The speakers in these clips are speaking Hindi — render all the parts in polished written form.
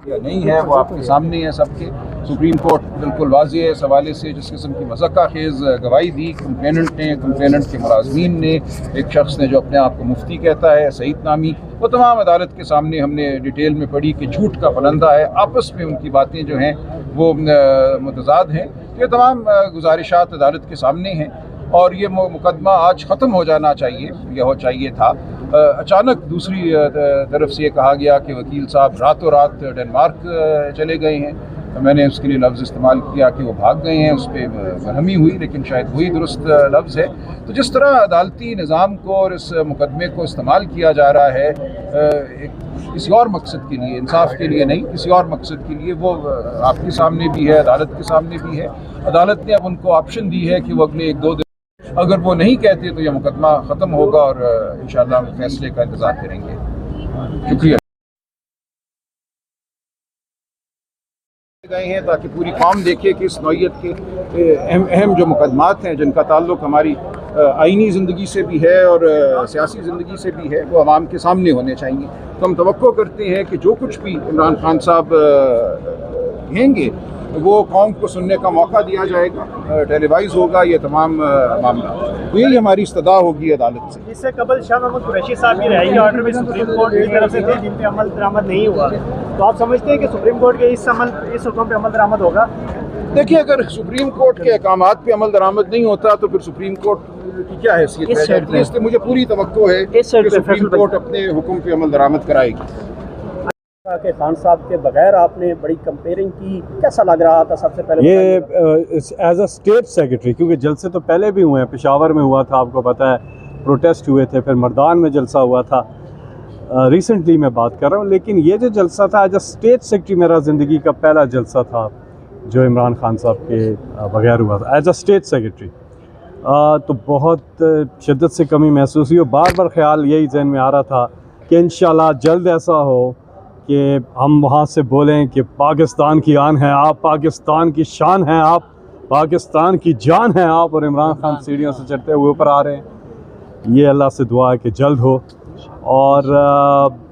या नहीं है वो आपके सामने है सबके। सुप्रीम कोर्ट बिल्कुल वाज़ेह है इस हवाले से, जिस किस्म की मज़क्का खेज़ गवाही दी कंप्लेनेंट के मुलाज़मीन ने, एक शख्स ने जो अपने आप को मुफ्ती कहता है सईद नामी, वो तमाम अदालत के सामने हमने डिटेल में पढ़ी कि झूठ का फलंदा है, आपस में उनकी बातें जो हैं वो मुतज़ाद हैं। ये तमाम गुजारिशात अदालत के सामने हैं और ये मुकदमा आज ख़त्म हो जाना चाहिए, यह चाहिए था। अचानक दूसरी तरफ से ये कहा गया कि वकील साहब रातों रात डेनमार्क चले गए हैं। मैंने उसके लिए लफ्ज़ इस्तेमाल किया कि वो भाग गए हैं, उस पर बरहमी हुई, लेकिन शायद वही दुरुस्त लफ्ज़ है। तो जिस तरह अदालती निज़ाम को और इस मुकदमे को इस्तेमाल किया जा रहा है किसी और मकसद के लिए, इंसाफ के लिए नहीं, किसी और मकसद के लिए, वो आपके सामने भी है, अदालत के सामने भी है। अदालत ने अब उनको ऑप्शन दी है कि वो अगले 1-2 दिन, अगर वो नहीं कहते तो यह मुकदमा ख़त्म होगा और इंशाअल्लाह हम फैसले का इंतज़ार करेंगे। शुक्रिया। गए हैं ताकि पूरी कौम देखे कि इस नौइयत के अहम जो मुकदमात हैं जिनका ताल्लुक़ हमारी आइनी ज़िंदगी से भी है और सियासी ज़िंदगी से भी है, वो आवाम के सामने होने चाहिए। तो हम तवक्को करते हैं कि जो कुछ भी इमरान खान साहब कहेंगे वो कौम को सुनने का मौका दिया जाएगा, टेलीवाइज होगा ये तमाम मामला। तो यही हमारी इस्तदा होगी अदालत से। इससे कबल शाह महमूद कुरैशी साहब की रिहाई के ऑर्डर भी सुप्रीम कोर्ट की तरफ से थे, जिन पे अमल दरामद नहीं हुआ। तो आप समझते हैं कि सुप्रीम कोर्ट के इस हुक्म पे अमल दरामद होगा? देखिए, अगर सुप्रीम कोर्ट के अहकामात पे अमल दरामद नहीं होता तो फिर सुप्रीम कोर्ट की क्या हैसियत रह जाती है? इसलिए मुझे पूरी तवक्को है कि सुप्रीम कोर्ट अपने हुक्म पे अमल दरामद कराएगी। के खान साहब के बगैर आपने बड़ी कंपेयरिंग की, कैसा लग रहा था? सबसे पहले ये एज अ स्टेट सेक्रेटरी, क्योंकि जलसे तो पहले भी हुए हैं, पेशावर में हुआ था, आपको पता है, प्रोटेस्ट हुए थे, फिर मर्दान में जलसा हुआ था, रिसेंटली मैं बात कर रहा हूँ। लेकिन ये जो जलसा था एज अ स्टेट सेक्रेटरी, मेरा ज़िंदगी का पहला जलसा था जो इमरान खान साहब के बगैर हुआ था एज अ स्टेट सेक्रेटरी। तो बहुत शिद्दत से कमी महसूस हुई और बार बार ख्याल यही जहन में आ रहा था कि इंशाल्लाह जल्द ऐसा हो कि हम वहाँ से बोलें कि पाकिस्तान की आन है आप, पाकिस्तान की शान है आप, पाकिस्तान की जान है आप, और इमरान खान सीढ़ियों से चढ़ते हुए ऊपर आ रहे हैं। ये अल्लाह से दुआ है कि जल्द हो। और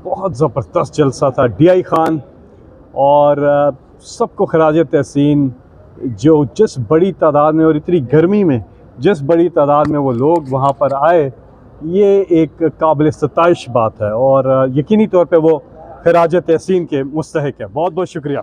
बहुत ज़बरदस्त जलसा था। DI खान और सबको खराज तहसीन, जो जिस बड़ी तादाद में और इतनी गर्मी में जिस बड़ी तादाद में वो लोग वहाँ पर आए, ये एक काबिल सताइश बात है और यकीनी तौर पे वो खराज तहसीन के मुस्तहिक है। बहुत बहुत शुक्रिया।